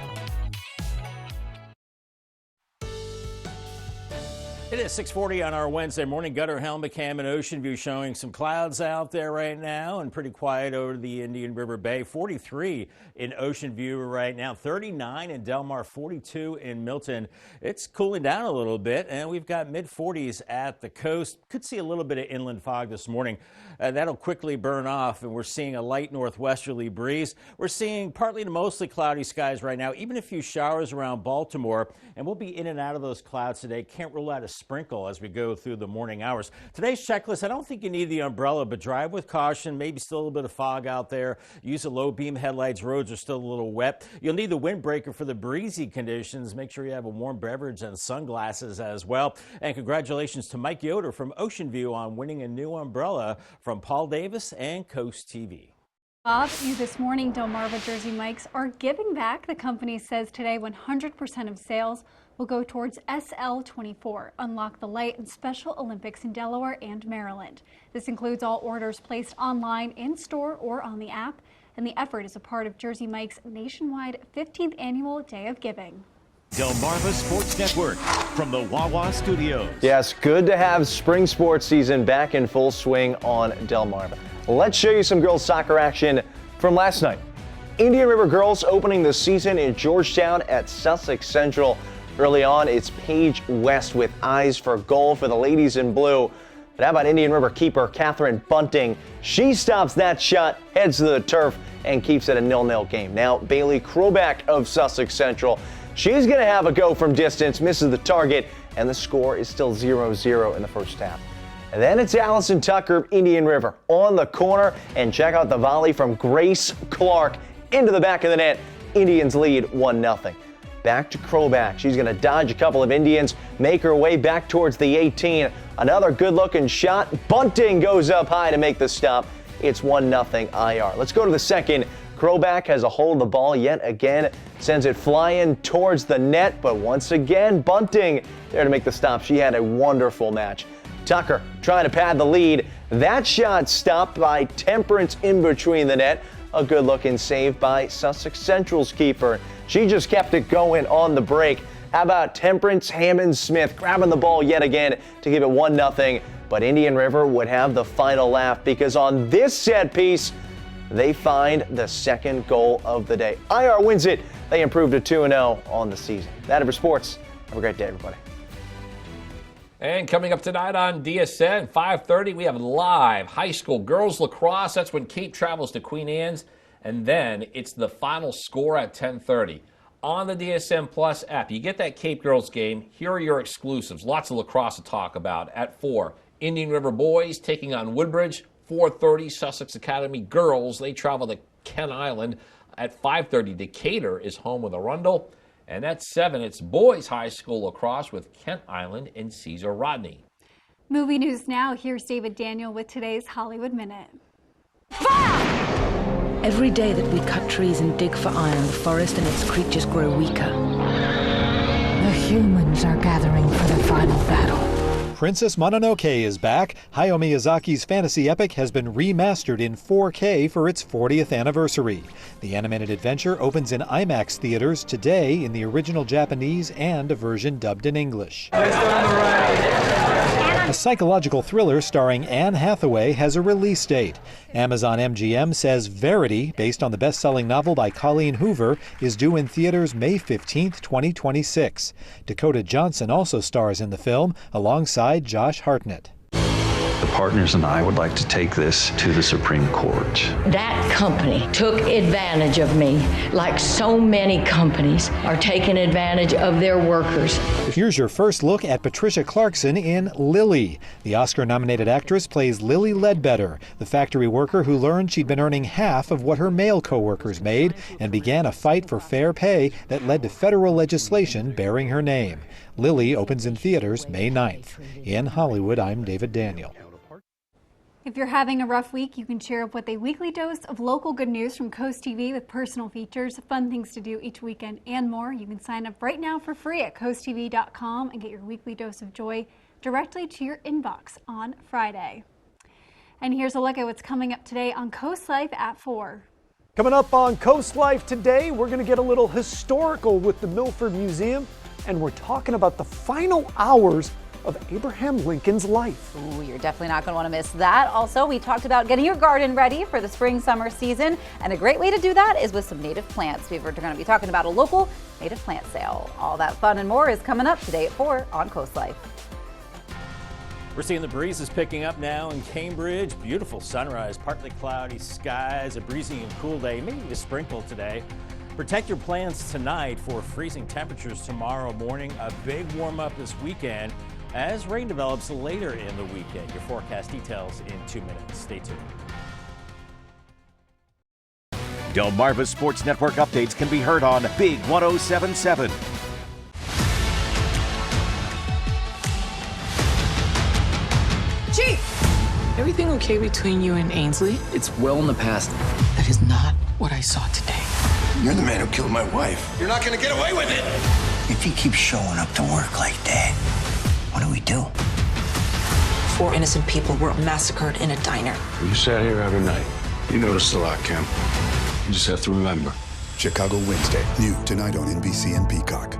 It is 6:40 on our Wednesday morning. Gutter Helmet Cam and Ocean View showing some clouds out there right now and pretty quiet over the Indian River Bay. 43 in Ocean View right now, 39 in Delmar, 42 in Milton. It's cooling down a little bit, and we've got mid-40s at the coast. Could see a little bit of inland fog this morning. That'll quickly burn off, and we're seeing a light northwesterly breeze. We're seeing partly to mostly cloudy skies right now, even a few showers around Baltimore, and we'll be in and out of those clouds today. Can't rule out a sprinkle as we go through the morning hours. Today's checklist, I don't think you need the umbrella, but drive with caution. Maybe still a little bit of fog out there. Use the low beam headlights. Roads are still a little wet. You'll need the windbreaker for the breezy conditions. Make sure you have a warm beverage and sunglasses as well. And congratulations to Mike Yoder from Ocean View on winning a new umbrella from Paul Davis and Coast TV. Bob, you this morning, Delmarva Jersey Mikes are giving back. The company says today 100% of sales will go towards SL24, Unlock the Light and Special Olympics in Delaware and Maryland. This includes all orders placed online, in store, or on the app, and the effort is a part of Jersey Mike's nationwide 15th annual Day of Giving. Delmarva Sports Network from the Wawa Studios. Yes, good to have spring sports season back in full swing on Delmarva. Let's show you some girls soccer action from last night. Indian River girls opening the season in Georgetown at Sussex Central. Early on, it's Paige West with eyes for goal for the ladies in blue. But how about Indian River keeper Catherine Bunting? She stops that shot, heads to the turf, and keeps it a 0-0 game. Now, Bailey Kroback of Sussex Central. She's going to have a go from distance, misses the target, and the score is still 0-0 in the first half. And then it's Allison Tucker, Indian River, on the corner, and check out the volley from Grace Clark into the back of the net. Indians lead 1-0. Back to Kroback. She's going to dodge a couple of Indians, make her way back towards the 18. Another good-looking shot. Bunting goes up high to make the stop. It's 1-0 IR. Let's go to the second. Kroback has a hold of the ball yet again, sends it flying towards the net, but once again, Bunting there to make the stop. She had a wonderful match. Tucker trying to pad the lead. That shot stopped by Temperance in between the net. A good-looking save by Sussex Central's keeper. She just kept it going on the break. How about Temperance Hammond-Smith grabbing the ball yet again to give it 1-0. But Indian River would have the final laugh because on this set piece, they find the second goal of the day. IR wins it. They improved to 2-0 on the season. That is for sports. Have a great day, everybody. And coming up tonight on DSN, 5:30, we have live high school girls lacrosse. That's when Cape travels to Queen Anne's. And then it's the final score at 10:30. On the DSN Plus app, you get that Cape girls game. Here are your exclusives. Lots of lacrosse to talk about. At 4, Indian River boys taking on Woodbridge. 4:30, Sussex Academy girls. They travel to Kent Island. At 5:30, Decatur is home with Arundel. And at 7, it's boys high school lacrosse with Kent Island and Caesar Rodney. Movie news now. Here's David Daniel with today's Hollywood Minute. Every day that we cut trees and dig for iron, the forest and its creatures grow weaker. The humans are gathering for the final battle. Princess Mononoke is back. Hayao Miyazaki's fantasy epic has been remastered in 4K for its 40th anniversary. The animated adventure opens in IMAX theaters today in the original Japanese and a version dubbed in English. A psychological thriller starring Anne Hathaway has a release date. Amazon MGM says Verity, based on the best-selling novel by Colleen Hoover, is due in theaters May 15, 2026. Dakota Johnson also stars in the film alongside Josh Hartnett. The partners and I would like to take this to the Supreme Court. That company took advantage of me, like so many companies are taking advantage of their workers. Here's your first look at Patricia Clarkson in Lily. The Oscar-nominated actress plays Lily Ledbetter, the factory worker who learned she'd been earning half of what her male co-workers made and began a fight for fair pay that led to federal legislation bearing her name. Lily opens in theaters May 9th. In Hollywood, I'm David Daniel. If you're having a rough week, you can cheer up with a weekly dose of local good news from CoastTV with personal features, fun things to do each weekend, and more. You can sign up right now for free at coasttv.com and get your weekly dose of joy directly to your inbox on Friday. And here's a look at what's coming up today on Coast Life at 4. Coming up on Coast Life today, we're going to get a little historical with the Milford Museum, and we're talking about the final hours of Abraham Lincoln's life. Ooh, you're definitely not going to want to miss that. Also, we talked about getting your garden ready for the spring-summer season, and a great way to do that is with some native plants. We're going to be talking about a local native plant sale. All that fun and more is coming up today at 4 on Coast Life. We're seeing the breezes picking up now in Cambridge. Beautiful sunrise, partly cloudy skies, a breezy and cool day, maybe a sprinkle today. Protect your plants tonight for freezing temperatures tomorrow morning. A big warm up this weekend as rain develops later in the weekend. Your forecast details in 2 minutes. Stay tuned. Delmarva Sports Network updates can be heard on Big 107.7. Chief! Everything okay between you and Ainsley? It's well in the past. That is not what I saw today. You're the man who killed my wife. You're not gonna get away with it! If he keeps showing up to work like that, what do we do? 4 innocent people were massacred in a diner. You sat here every night. You noticed a lot, Kim. You just have to remember. Chicago Wednesday, new tonight on NBC and Peacock.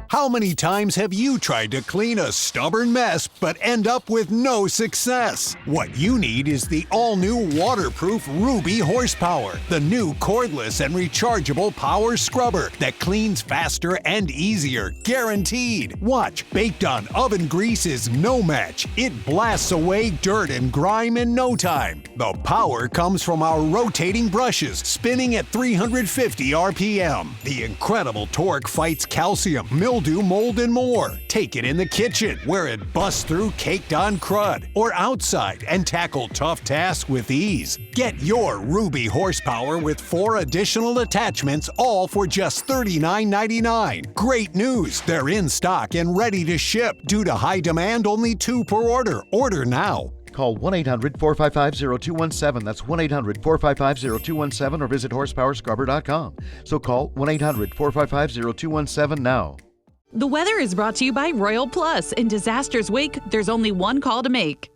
How many times have you tried to clean a stubborn mess but end up with no success? What you need is the all-new waterproof Ruby Horsepower, the new cordless and rechargeable power scrubber that cleans faster and easier, guaranteed. Watch, baked on oven grease is no match. It blasts away dirt and grime in no time. The power comes from our rotating brushes, spinning at 350 RPM. The incredible torque fights calcium, mildew, mold, and more. Take it in the kitchen, where it busts through caked-on crud, or outside and tackle tough tasks with ease. Get your Ruby Horsepower with 4 additional attachments, all for just $39.99. Great news! They're in stock and ready to ship. Due to high demand, only 2 per order. Order now. Call 1-800-455-0217. That's 1-800-455-0217 or visit horsepowerscrubber.com. So call 1-800-455-0217 now. The weather is brought to you by Royal Plus. In disaster's wake, there's only one call to make.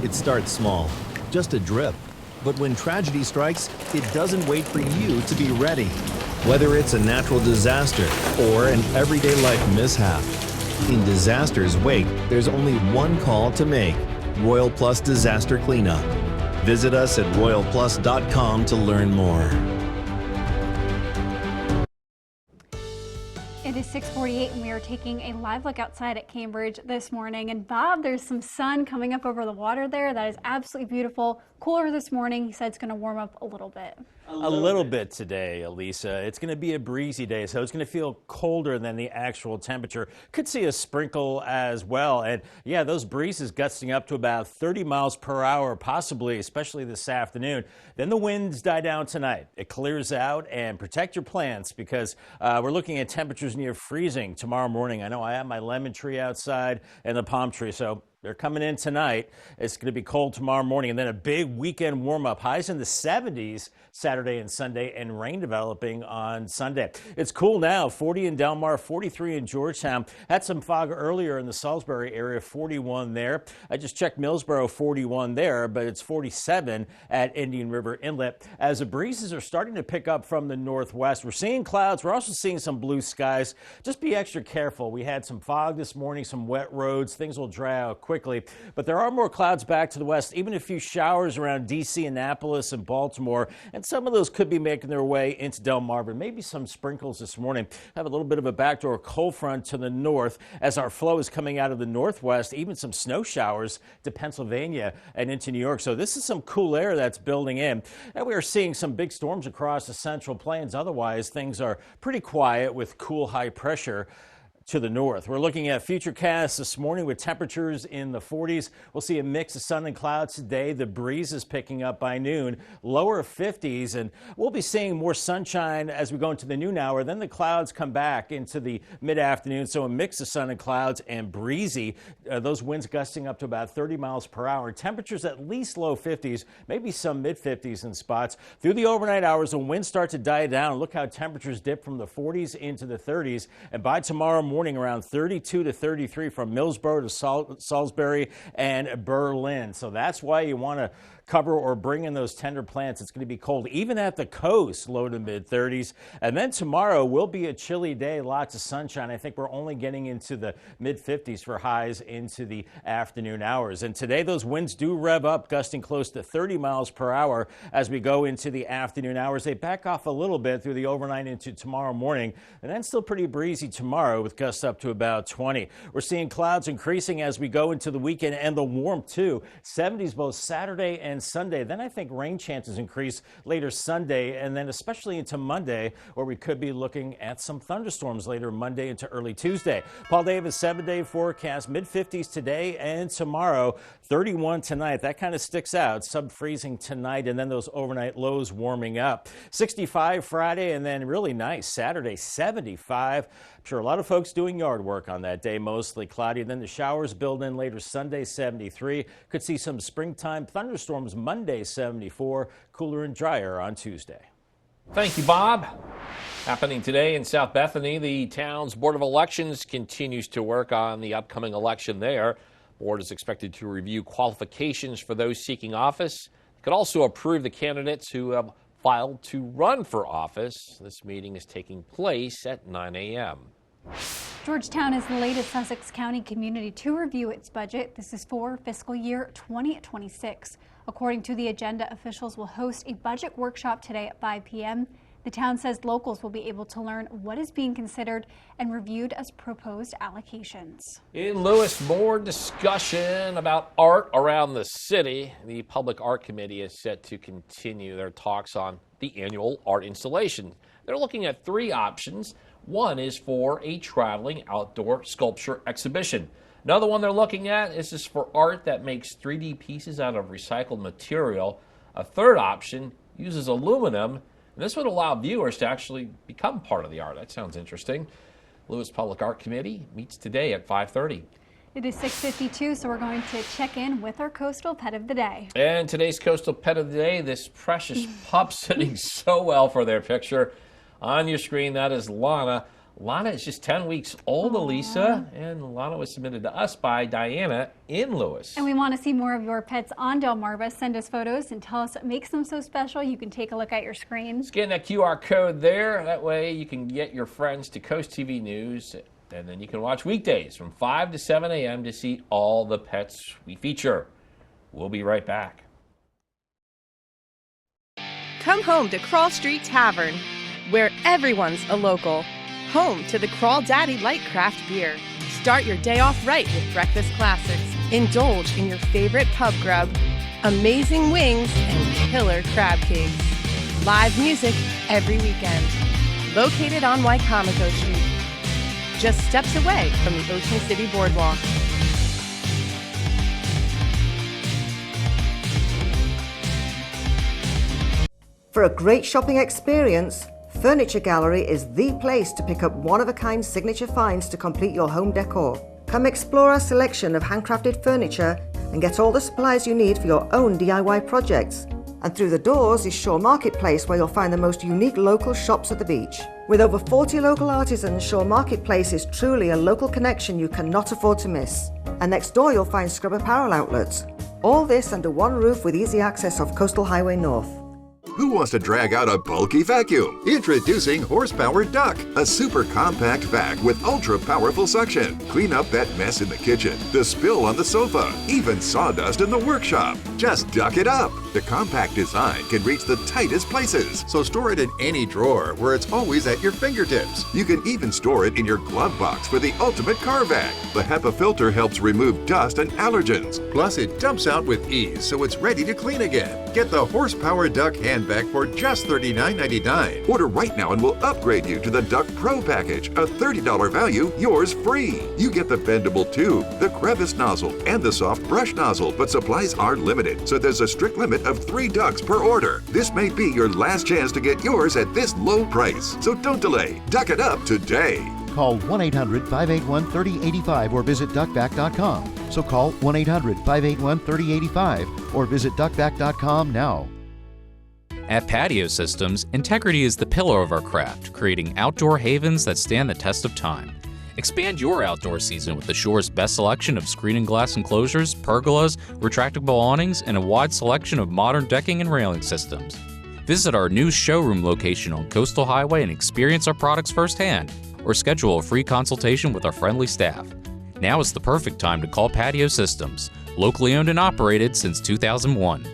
It starts small, just a drip. But when tragedy strikes, it doesn't wait for you to be ready. Whether it's a natural disaster or an everyday life mishap. In disaster's wake, there's only one call to make. Royal Plus Disaster Cleanup. Visit us at royalplus.com to learn more. It is 6:48 and we are taking a live look outside at Cambridge this morning. And Bob, there's some sun coming up over the water there. That is absolutely beautiful. Cooler this morning. He said it's going to warm up a little bit. A little bit today, Elisa. It's going to be a breezy day, so it's going to feel colder than the actual temperature. Could see a sprinkle as well. And yeah, those breezes gusting up to about 30 miles per hour, possibly, especially this afternoon. Then the winds die down tonight. It clears out, and protect your plants because we're looking at temperatures near freezing tomorrow morning. I know I have my lemon tree outside and the palm tree, so they're coming in tonight. It's going to be cold tomorrow morning, and then a big weekend warm-up. Highs in the 70s Saturday and Sunday, and rain developing on Sunday. It's cool now. 40 in Delmarva, 43 in Georgetown. Had some fog earlier in the Salisbury area, 41 there. I just checked Millsboro, 41 there, but it's 47 at Indian River Inlet. As the breezes are starting to pick up from the northwest, we're seeing clouds. We're also seeing some blue skies. Just be extra careful. We had some fog this morning, some wet roads. Things will dry out quickly, but there are more clouds back to the west, even a few showers around D.C., Annapolis, and Baltimore, and some of those could be making their way into Delmarva. Maybe some sprinkles this morning. Have a little bit of a backdoor cold front to the north as our flow is coming out of the northwest, even some snow showers to Pennsylvania and into New York. So this is some cool air that's building in, and we are seeing some big storms across the Central Plains. Otherwise, things are pretty quiet with cool high pressure to the north. We're looking at futurecasts this morning with temperatures in the 40s. We'll see a mix of sun and clouds today. The breeze is picking up by noon, lower 50s, and we'll be seeing more sunshine as we go into the noon hour. Then the clouds come back into the mid-afternoon, so a mix of sun and clouds and breezy. Those winds gusting up to about 30 miles per hour. Temperatures at least low 50s, maybe some mid-50s in spots. Through the overnight hours, the winds start to die down. Look how temperatures dip from the 40s into the 30s, and by tomorrow morning, around 32 to 33 from Millsboro to Salisbury and Berlin. So that's why you want to cover or bring in those tender plants. It's going to be cold, even at the coast, low to mid 30s. And then tomorrow will be a chilly day, lots of sunshine. I think we're only getting into the mid 50s for highs into the afternoon hours. And today those winds do rev up, gusting close to 30 miles per hour as we go into the afternoon hours. They back off a little bit through the overnight into tomorrow morning, and then still pretty breezy tomorrow with gusts up to about 20. We're seeing clouds increasing as we go into the weekend, and the warmth too. 70s both Saturday and Sunday. Then I think rain chances increase later Sunday, and then especially into Monday, where we could be looking at some thunderstorms later Monday into early Tuesday. Paul Davis 7-day forecast, mid-50s today and tomorrow, 31 tonight. That kind of sticks out. Sub-freezing tonight, and then those overnight lows warming up. 65 Friday, and then really nice Saturday, 75. I'm sure a lot of folks doing yard work on that day, mostly cloudy. Then the showers build in later Sunday, 73. Could see some springtime thunderstorms Monday, 74. Cooler and drier on Tuesday. Thank you, Bob. Happening today in South Bethany, the town's Board of Elections continues to work on the upcoming election there. Board is expected to review qualifications for those seeking office. It could also approve the candidates who have filed to run for office. This meeting is taking place at 9 a.m. Georgetown is the latest Sussex County community to review its budget. This is for fiscal year 2026. According to the agenda, officials will host a budget workshop today at 5 p.m. The town says locals will be able to learn what is being considered and reviewed as proposed allocations. In Lewis, more discussion about art around the city. The Public Art Committee is set to continue their talks on the annual art installation. They're looking at three options. One is for a traveling outdoor sculpture exhibition. Another one they're looking at is just for art that makes 3D pieces out of recycled material. A third option uses aluminum, and this would allow viewers to actually become part of the art. That sounds interesting. Lewis Public Art Committee meets today at 5:30. It is 6:52, so we're going to check in with our coastal pet of the day. And today's coastal pet of the day, this precious pup sitting so well for their picture. On your screen, that is Lana. Lana is just 10 weeks old, Elisa, and Lana was submitted to us by Diana in Lewis. And we want to see more of your pets on Delmarva. Send us photos and tell us what makes them so special. You can take a look at your screen. Scan that QR code there. That way you can get your friends to CoastTV News, and then you can watch weekdays from 5 to 7 a.m. to see all the pets we feature. We'll be right back. Come home to Crawl Street Tavern, where everyone's a local. Home to the Crawl Daddy Light Craft Beer. Start your day off right with breakfast classics. Indulge in your favorite pub grub, amazing wings, and killer crab cakes. Live music every weekend. Located on Waikamago Street, just steps away from the Ocean City Boardwalk. For a great shopping experience, Furniture Gallery is the place to pick up one-of-a-kind signature finds to complete your home decor. Come explore our selection of handcrafted furniture and get all the supplies you need for your own DIY projects. And through the doors is Shore Marketplace, where you'll find the most unique local shops at the beach. With over 40 local artisans, Shore Marketplace is truly a local connection you cannot afford to miss. And next door you'll find Scrub Apparel outlets. All this under one roof with easy access off Coastal Highway North. Who wants to drag out a bulky vacuum? Introducing Horsepower Duck, a super compact vac with ultra powerful suction. Clean up that mess in the kitchen, the spill on the sofa, even sawdust in the workshop. Just duck it up. The compact design can reach the tightest places, so store it in any drawer where it's always at your fingertips. You can even store it in your glove box for the ultimate car vac. The HEPA filter helps remove dust and allergens. Plus, it dumps out with ease, so it's ready to clean again. Get the Horsepower Duck hand vac for just $39.99. Order right now and we'll upgrade you to the Duck Pro package, a $30 value, yours free. You get the bendable tube, the crevice nozzle, and the soft brush nozzle, but supplies are limited, so there's a strict limit of 3 ducks per order. This may be your last chance to get yours at this low price, so don't delay. Duck it up today. Call 1-800-581-3085 or visit duckback.com. So call 1-800-581-3085 or visit duckback.com now. At Patio Systems, integrity is the pillar of our craft, creating outdoor havens that stand the test of time. Expand your outdoor season with the Shore's best selection of screen and glass enclosures, pergolas, retractable awnings, and a wide selection of modern decking and railing systems. Visit our new showroom location on Coastal Highway and experience our products firsthand, or schedule a free consultation with our friendly staff. Now is the perfect time to call Patio Systems, locally owned and operated since 2001.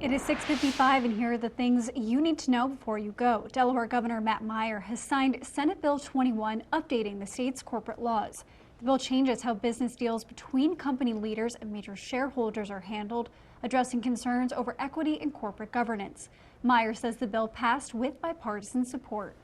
It is 6:55, and here are the things you need to know before you go. Delaware Governor Matt Meyer has signed Senate Bill 21, updating the state's corporate laws. The bill changes how business deals between company leaders and major shareholders are handled, addressing concerns over equity and corporate governance. Meyer says the bill passed with bipartisan support.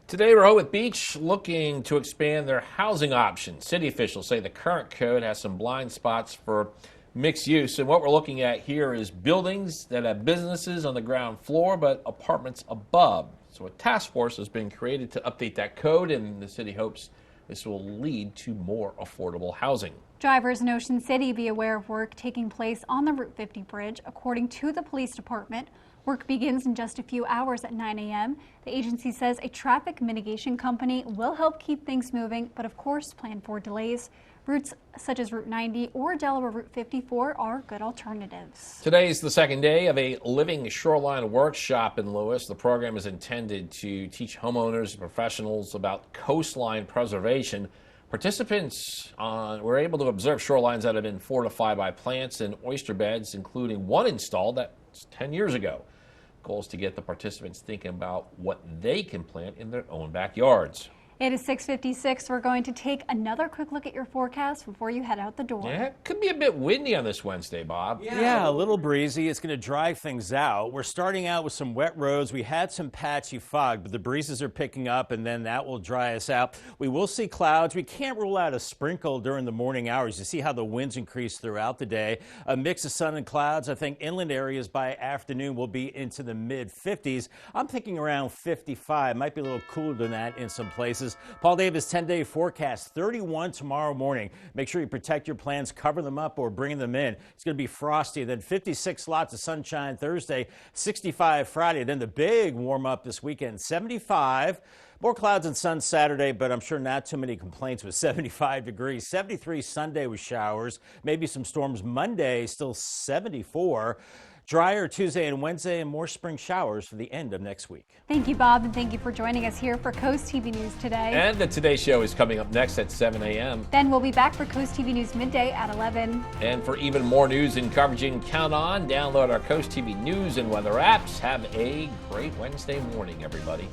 Today, Rehoboth Beach looking to expand their housing options. City officials say the current code has some blind spots for mixed use, and what we're looking at here is buildings that have businesses on the ground floor but apartments above. So a task force has been created to update that code, and the city hopes this will lead to more affordable housing. Drivers in Ocean City be aware of work taking place on the Route 50 bridge. According to the police department, work begins in just a few hours at 9 a.m. The agency says a traffic mitigation company will help keep things moving, but of course plan for delays. Routes such as Route 90 or Delaware Route 54 are good alternatives. Today is the second day of a Living Shoreline workshop in Lewis. The program is intended to teach homeowners and professionals about coastline preservation. Participants were able to observe shorelines that have been fortified by plants and oyster beds, including one installed that's 10 years ago. The goal is to get the participants thinking about what they can plant in their own backyards. It is 6:56. We're going to take another quick look at your forecast before you head out the door. Yeah, it could be a bit windy on this Wednesday, Bob. Yeah, a little breezy. It's going to dry things out. We're starting out with some wet roads. We had some patchy fog, but the breezes are picking up, and then that will dry us out. We will see clouds. We can't rule out a sprinkle during the morning hours. You see how the winds increase throughout the day. A mix of sun and clouds. I think inland areas by afternoon will be into the mid-50s. I'm thinking around 55. Might be a little cooler than that in some places. Paul Davis 10-day forecast, 31 tomorrow morning. Make sure you protect your plants, cover them up, or bring them in. It's going to be frosty. Then 56 lots of sunshine Thursday, 65 Friday. Then the big warm up this weekend, 75. More clouds and sun Saturday, but I'm sure not too many complaints with 75 degrees. 73 Sunday with showers, maybe some storms Monday, still 74. Drier Tuesday and Wednesday, and more spring showers for the end of next week. Thank you, Bob, and thank you for joining us here for Coast TV News Today. And the Today Show is coming up next at 7 a.m. Then we'll be back for Coast TV News Midday at 11. And for even more news and coverage you can count on, download our Coast TV News and weather apps. Have a great Wednesday morning, everybody.